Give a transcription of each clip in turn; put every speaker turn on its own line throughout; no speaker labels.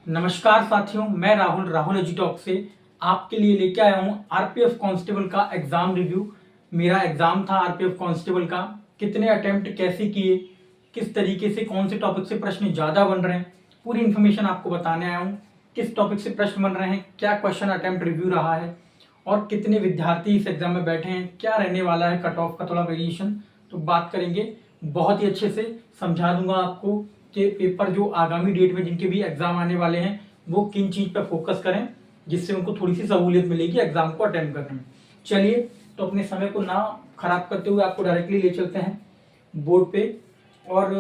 नमस्कार साथियों, मैं राहुल एजुटॉक से आपके लिए लेके आया हूँ आरपीएफ कांस्टेबल का एग्जाम रिव्यू। मेरा एग्जाम था आरपीएफ कांस्टेबल का। कितने अटेम्प्ट कैसे किए, किस तरीके से, कौन से टॉपिक से प्रश्न ज़्यादा बन रहे हैं, पूरी इन्फॉर्मेशन आपको बताने आया हूँ। किस टॉपिक से प्रश्न बन रहे हैं, क्या क्वेश्चन अटेम्प्ट रिव्यू रहा है और कितने विद्यार्थी इस एग्जाम में बैठे हैं, क्या रहने वाला है कट ऑफ का थोड़ा वेरिएशन, तो बात करेंगे। बहुत ही अच्छे से समझा दूंगा आपको कि पेपर जो आगामी डेट में जिनके भी एग्जाम आने वाले हैं वो किन चीज़ पर फोकस करें जिससे उनको थोड़ी सी सहूलियत मिलेगी एग्जाम को अटेम्प्ट करने में। चलिए, तो अपने समय को ना खराब करते हुए आपको डायरेक्टली ले चलते हैं बोर्ड पे। और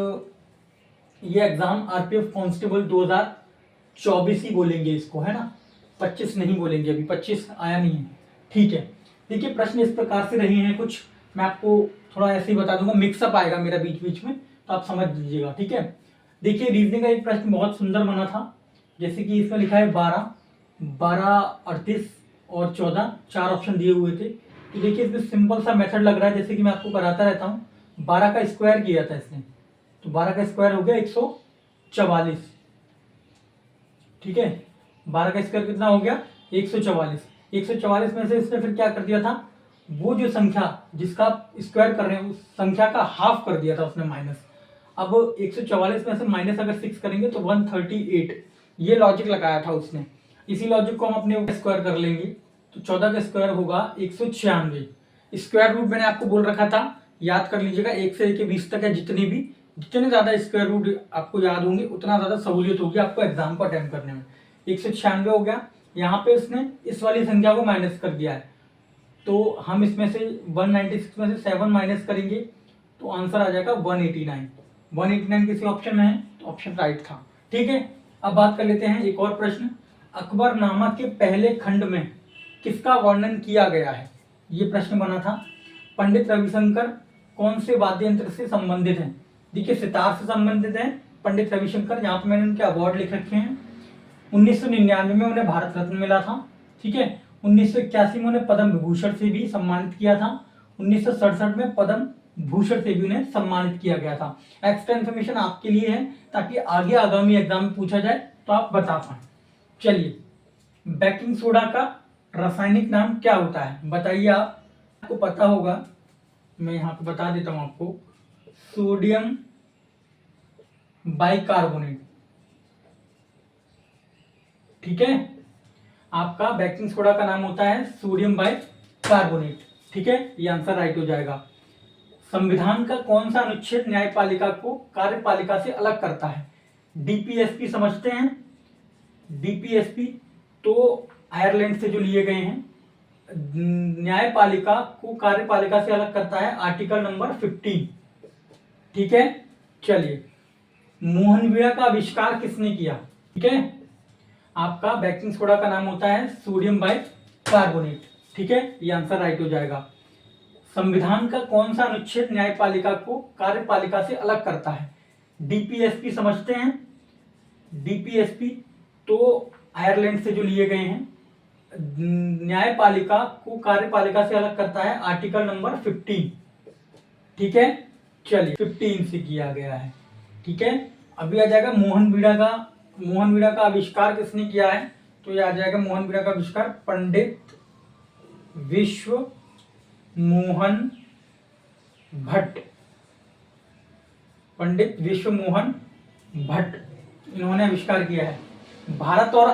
ये एग्जाम आरपीएफ कांस्टेबल 2024 ही बोलेंगे इसको, है ना, 25 नहीं बोलेंगे, अभी 25 आया नहीं है। ठीक है, देखिए प्रश्न इस प्रकार से रहे हैं कुछ, मैं आपको थोड़ा ऐसे ही बता दूंगा, मिक्सअप आएगा मेरा बीच बीच में, तो आप समझ लीजिएगा। ठीक है, देखिए रीजनिंग का एक प्रश्न बहुत सुंदर बना था, जैसे कि इसमें लिखा है 12, 38 और 14, चार ऑप्शन दिए हुए थे। तो देखिए इसमें सिंपल सा मेथड लग रहा है, जैसे कि मैं आपको कराता रहता हूँ। 12 का स्क्वायर किया था इसने, तो 12 का स्क्वायर हो गया 144। ठीक है, 12 का स्क्वायर कितना हो गया 144। 144 में से इसने फिर क्या कर दिया था, वो जो संख्या जिसका स्क्वायर कर रहे हैं उस संख्या का हाफ कर दिया था उसने, माइनस। अब 144 में से माइनस अगर 6 करेंगे तो 138, ये लॉजिक लगाया था उसने। इसी लॉजिक को हम अपने स्क्वायर कर लेंगे, तो 14 का स्क्वायर होगा 196। स्क्वायर रूट मैंने आपको बोल रखा था, याद कर लीजिएगा, 1 से लेके 20 तक है, जितने ज्यादा स्क्वायर रूट आपको याद होंगे उतना ज्यादा सहूलियत होगी आपको एग्जाम को अटेम्प्ट करने में। 196 हो गया, यहाँ पे इसने इस वाली संख्या को माइनस कर दिया है, तो हम इसमें से 196 में से 7 माइनस करेंगे तो आंसर आ जाएगा 189। 189 किसी ऑप्शन में है तो ऑप्शन राइट था। ठीक है, अब बात कर लेते हैं एक और प्रश्न। अकबरनामा के पहले खंड में किसका वर्णन किया गया है, ये प्रश्न बना था। पंडित रविशंकर कौन से वाद्य यंत्र से संबंधित हैं, देखिए सितार से संबंधित हैं पंडित रविशंकर, यहाँ पे मैंने उनके अवार्ड लिख रखे हैं। 1999 में उन्हें भारत रत्न मिला था। ठीक है, 1981 में उन्हें पद्म विभूषण से भी सम्मानित किया था। 1967 में पद्म भूषण से भी उन्हें सम्मानित किया गया था। एक्स्ट्रा इन्फॉर्मेशन आपके लिए है ताकि आगे आगामी एग्जाम में पूछा जाए तो आप बता पाए। चलिए, बेकिंग सोडा का रासायनिक नाम क्या होता है, बताइए। आपको पता होगा, मैं यहाँ पे बता देता हूँ आपको, सोडियम बाइकार्बोनेट। ठीक है, आपका बेकिंग सोडा का नाम होता है सोडियम बाइकार्बोनेट। ठीक है, ये आंसर राइट हो जाएगा। संविधान का कौन सा अनुच्छेद न्यायपालिका को कार्यपालिका से अलग करता है, डीपीएसपी समझते हैं। डीपीएसपी तो आयरलैंड से जो लिए गए हैं, न्यायपालिका को कार्यपालिका से अलग करता है आर्टिकल नंबर 15। ठीक है, चलिए, मोहनवीरा का आविष्कार किसने किया। ठीक है, आपका बेकिंग सोडा का नाम होता है सोडियम बाइकार्बोनेट। ठीक है, ये आंसर राइट हो जाएगा। संविधान का कौन सा अनुच्छेद न्यायपालिका को कार्यपालिका से अलग करता है, डीपीएसपी समझते हैं। डीपीएसपी तो आयरलैंड से जो लिए गए हैं, न्यायपालिका को कार्यपालिका से अलग करता है आर्टिकल नंबर 15। ठीक है, चलिए 15 से किया गया है। ठीक है, अभी आ जाएगा मोहनवीरा का आविष्कार किसने किया है, तो ये आ जाएगा मोहनवीरा का आविष्कार पंडित विश्व मोहन भट्ट। पंडित विश्व मोहन भट्ट, इन्होंने आविष्कार किया है। भारत और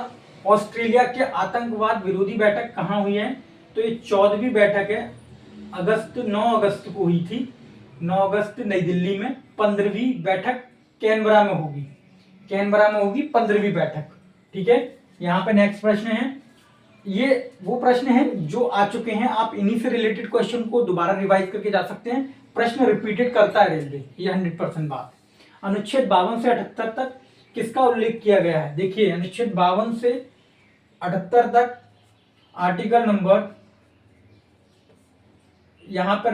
ऑस्ट्रेलिया के आतंकवाद विरोधी बैठक कहाँ हुई है, तो ये 14वीं बैठक है, 9 अगस्त को हुई थी। 9 अगस्त नई दिल्ली में। 15वीं बैठक कैनबरा में होगी, 15वीं बैठक। ठीक है, यहाँ पे नेक्स्ट प्रश्न है, ये वो प्रश्न है जो आ चुके हैं, आप इन्हीं से रिलेटेड क्वेश्चन को दोबारा रिवाइज करके जा सकते हैं। प्रश्न रिपीटेड करता है रेलवे, ये 100% बात। अनुच्छेद 52 से 78 तक किसका उल्लेख किया गया है, देखिए अनुच्छेद 52 से 78 तक आर्टिकल नंबर, यहां पर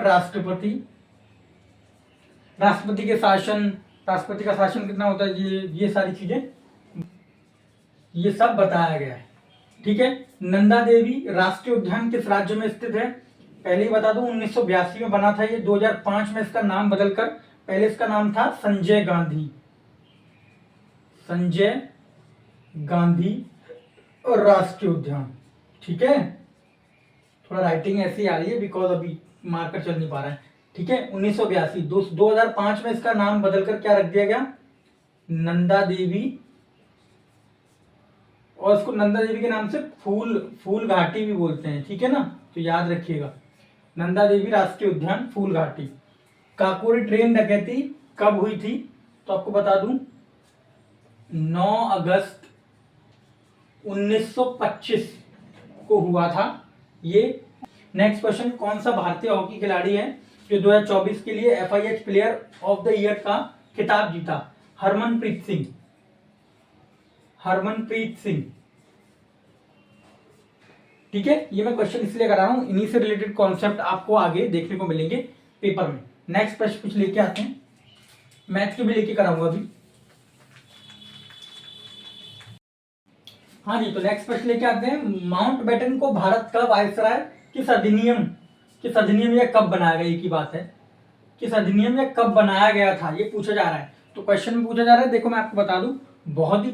राष्ट्रपति के शासन, राष्ट्रपति का शासन कितना होता है, ये सारी चीजें, ये सब बताया गया है। ठीक है, नंदा देवी राष्ट्रीय उद्यान किस राज्य में स्थित है, पहले ही बता दूं 1982 में बना था ये, 2005 में इसका नाम बदलकर, पहले इसका नाम था संजय गांधी राष्ट्रीय उद्यान। ठीक है, थोड़ा राइटिंग ऐसी आ रही है बिकॉज अभी मार्कर चल नहीं पा रहा है। ठीक है, 1982 2005 में इसका नाम बदलकर क्या रख दिया गया, नंदा देवी, और इसको नंदा देवी के नाम से फूल घाटी भी बोलते हैं। ठीक है ना, तो याद रखिएगा, नंदा देवी राष्ट्रीय उद्यान, फूल घाटी। काकोरी ट्रेन डकैती कब हुई थी, तो आपको बता दूं 9 अगस्त 1925 को हुआ था ये। नेक्स्ट क्वेश्चन, कौन सा भारतीय हॉकी खिलाड़ी है जो 2024 के लिए FIH player of the year का खिताब जीता, हरमनप्रीत सिंह। हरमनप्रीत सिंह। ठीक है, ये मैं क्वेश्चन इसलिए करा रहा हूं, इन्हीं से रिलेटेड कॉन्सेप्ट आपको आगे देखने को मिलेंगे पेपर में। नेक्स्ट प्रश्न कुछ लेके आते हैं, मैथ के भी लेके कराऊंगा अभी। हाँ जी, तो नेक्स्ट प्रश्न लेके आते हैं, माउंटबेटन को भारत का वायसराय किस अधिनियम या कब बनाया गया, एक ही बात है, किस अधिनियम या कब बनाया गया था, ये पूछा जा रहा है। तो क्वेश्चन में पूछा जा रहा है, देखो मैं आपको बता दूं, बहुत ही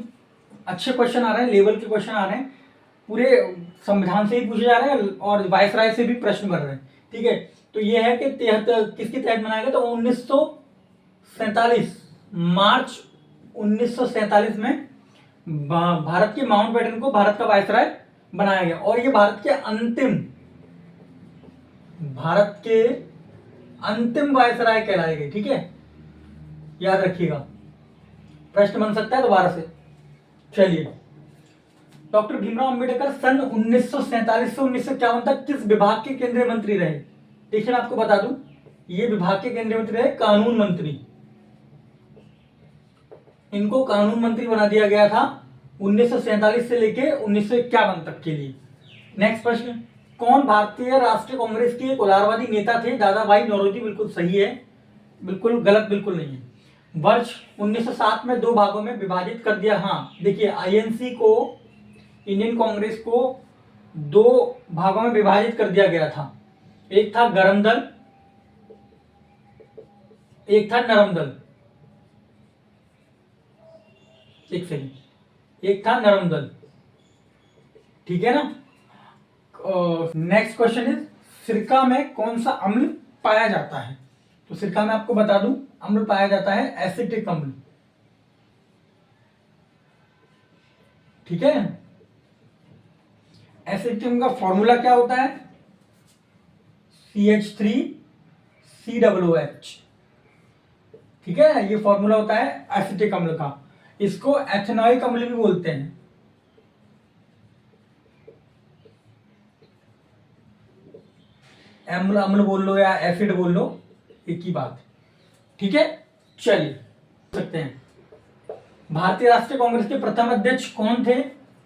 अच्छे क्वेश्चन आ रहे हैं, लेवल के क्वेश्चन आ रहे हैं, पूरे संविधान से ही पूछे जा रहे हैं और वायसराय से भी प्रश्न बन रहे हैं। ठीक है, तो ये है कि किसके तहत बनाया गया, तो 1947 मार्च 1947 में भारत के माउंटबेटन को भारत का वायसराय बनाया गया, और ये भारत के अंतिम वायसराय कहलाए गए। ठीक है, याद रखिएगा, प्रश्न बन सकता है दोबारा से। चलिए, डॉक्टर भीमराव अंबेडकर सन 1947 से 1951 तक किस विभाग के केंद्रीय मंत्री रहे। देखिए मैं आपको बता दूं, ये विभाग के केंद्रीय मंत्री रहे कानून मंत्री। इनको कानून मंत्री बना दिया गया था 1947 से लेके 1951 तक के लिए। नेक्स्ट प्रश्न, कौन भारतीय राष्ट्रीय कांग्रेस के एक उदारवादी नेता थे, दादा भाई नौरोजी। बिल्कुल सही है, बिल्कुल गलत बिल्कुल नहीं है। वर्ष 1907 में 2 भागों में विभाजित कर दिया। हाँ देखिए, INC को, इंडियन कांग्रेस को 2 भागों में विभाजित कर दिया गया था, एक था गरम दल, एक था नरम दल। एक सेकंड, एक था नरम दल। ठीक है ना। नेक्स्ट क्वेश्चन इज, सिरका में कौन सा अम्ल पाया जाता है, तो सिरका में आपको बता दूं, अम्ल पाया जाता है एसिटिक अम्ल। ठीक है, एसिटिक अम्ल का फॉर्मूला क्या होता है, CH3COOH। ठीक है, ये फॉर्मूला होता है एसिटिक अम्ल का। इसको एथेनॉइक अम्ल भी बोलते हैं। अम्ल बोल लो या एसिड बोल लो, एक ही बात। ठीक है, चलिए सकते हैं। भारतीय राष्ट्रीय कांग्रेस के प्रथम अध्यक्ष कौन थे,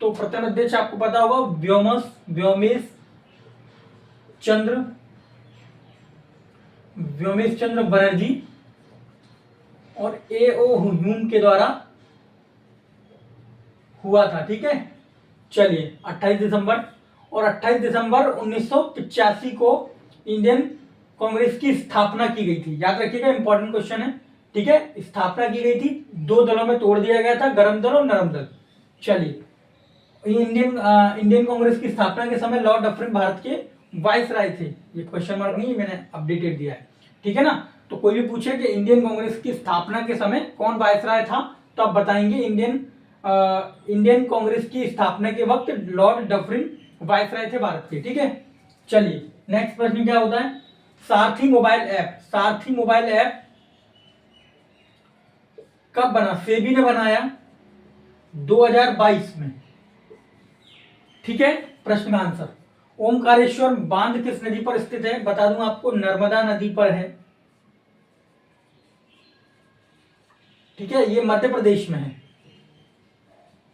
तो प्रथम अध्यक्ष आपको पता होगा व्योमेश चंद्र बनर्जी, और A.O. ह्यूम के द्वारा हुआ था। ठीक है, चलिए 28 दिसंबर 1985 को इंडियन कांग्रेस की स्थापना की गई थी। याद रखिएगा, इंपॉर्टेंट क्वेश्चन है। ठीक है, स्थापना की गई थी, 2 दलों में तोड़ दिया गया था, गरम दल और नरम दल। चलिए, इंडियन कांग्रेस की स्थापना के समय लॉर्ड डफरिन भारत के वाइसराय थे। ये क्वेश्चन मार्क नहीं, मैंने अपडेटेड दिया है। ठीक है ना, तो कोई भी पूछे कि इंडियन कांग्रेस की स्थापना के समय कौन वाइसराय था, तो आप बताएंगे इंडियन कांग्रेस की स्थापना के वक्त लॉर्ड डफरिन वाइसराय थे भारत के। ठीक है, चलिए नेक्स्ट प्रश्न क्या होता है, सारथी मोबाइल ऐप कब बना, सेबी ने बनाया 2022 में। ठीक है, प्रश्न का आंसर, ओमकारेश्वर बांध किस नदी पर स्थित है, बता दूं आपको, नर्मदा नदी पर है। ठीक है, ये मध्य प्रदेश में है,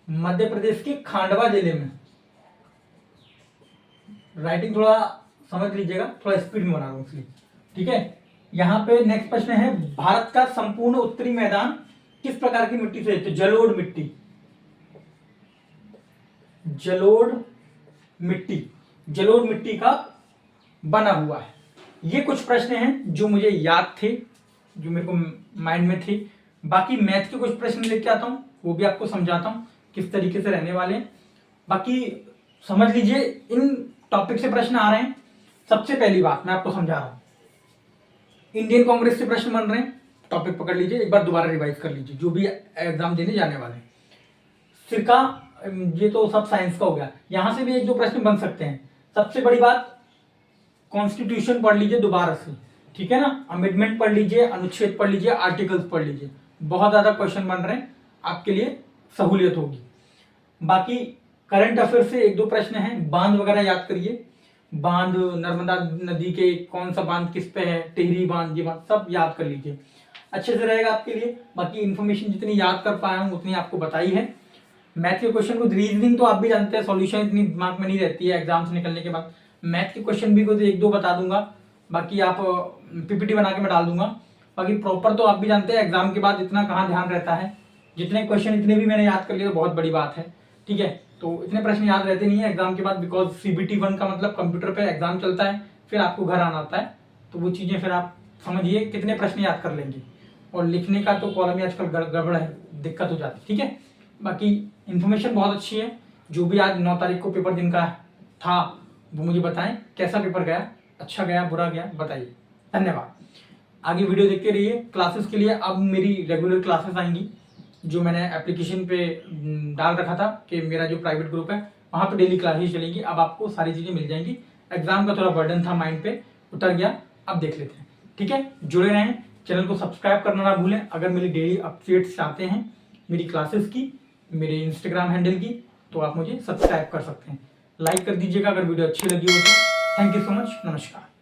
मध्य प्रदेश के खांडवा जिले में। राइटिंग थोड़ा समझ लीजिएगा, थोड़ा स्पीड में बना रहा हूं इसलिए। ठीक है, यहां पे नेक्स्ट प्रश्न है, भारत का संपूर्ण उत्तरी मैदान किस प्रकार की मिट्टी से, तो जलोढ़ मिट्टी का बना हुआ है। ये कुछ प्रश्न हैं जो मुझे याद थे, जो मेरे को माइंड में थे। बाकी मैथ के कुछ प्रश्न लेके आता हूं, वो भी आपको समझाता हूं। किस तरीके से रहने वाले हैं। बाकी समझ लीजिए इन टॉपिक से प्रश्न आ रहे हैं। सबसे पहली बात मैं आपको समझा रहा हूँ, इंडियन कांग्रेस से प्रश्न बन रहे हैं, टॉपिक पकड़ लीजिए, एक बार दोबारा रिवाइज कर लीजिए जो भी एग्जाम देने जाने वाले हैं। सिरका, ये तो सब साइंस का हो गया, यहां से भी एक दो प्रश्न बन सकते हैं। सबसे बड़ी बात, कॉन्स्टिट्यूशन पढ़ लीजिए दोबारा से, ठीक है ना, अमेंडमेंट पढ़ लीजिए, अनुच्छेद पढ़ लीजिए, आर्टिकल्स पढ़ लीजिए, बहुत ज्यादा क्वेश्चन बन रहे हैं, आपके लिए सहूलियत होगी। बाकी करंट अफेयर से एक दो प्रश्न हैं, बांध वगैरह याद करिए, बांध नर्मदा नदी के कौन सा बांध किस पे है, टिहरी बांध, ये बांध सब याद कर लीजिए, अच्छे से रहेगा आपके लिए। बाकी इन्फॉर्मेशन जितनी याद कर पाया हूँ उतनी आपको बताई है। मैथ के क्वेश्चन को, रीजनिंग तो आप भी जानते हैं, सॉल्यूशन इतनी दिमाग में नहीं रहती है एग्जाम से निकलने के बाद। मैथ के क्वेश्चन भी कुछ एक दो बता दूंगा, बाकी आप पीपीटी बना के मैं डाल दूंगा। बाकी प्रॉपर तो आप भी जानते हैं एग्जाम के बाद इतना कहाँ ध्यान रहता है, जितने क्वेश्चन इतने भी मैंने याद कर लिए तो बहुत बड़ी बात है, ठीक है। तो इतने प्रश्न याद रहते नहीं है एग्जाम के बाद, बिकॉज CBT 1 का मतलब कंप्यूटर पे एग्जाम चलता है, फिर आपको घर आना होता है, तो वो चीजें फिर आप समझिए कितने प्रश्न याद कर लेंगे। और लिखने का तो कॉलम ही आजकल गड़बड़ है, दिक्कत हो जाती है, ठीक है। बाकी इन्फॉर्मेशन बहुत अच्छी है। जो भी आज 9 तारीख को पेपर दिन का था वो मुझे बताएं कैसा पेपर गया, अच्छा गया बुरा गया बताइए। धन्यवाद। आगे वीडियो देखते रहिए। क्लासेस के लिए अब मेरी रेगुलर क्लासेस आएंगी, जो मैंने एप्लीकेशन पे डाल रखा था कि मेरा जो प्राइवेट ग्रुप है वहाँ पे डेली क्लासेस चलेगी। अब आपको सारी चीज़ें मिल जाएंगी। एग्जाम का थोड़ा बर्डन था माइंड पे, उतर गया, अब देख लेते हैं, ठीक है। जुड़े रहें, चैनल को सब्सक्राइब करना ना भूलें। अगर मेरी डेली अपडेट्स चाहते हैं मेरी क्लासेस की, मेरे इंस्टाग्राम हैंडल की, तो आप मुझे सब्सक्राइब कर सकते हैं। लाइक कर दीजिएगा अगर वीडियो अच्छी लगी हो तो। थैंक यू सो मच, नमस्कार।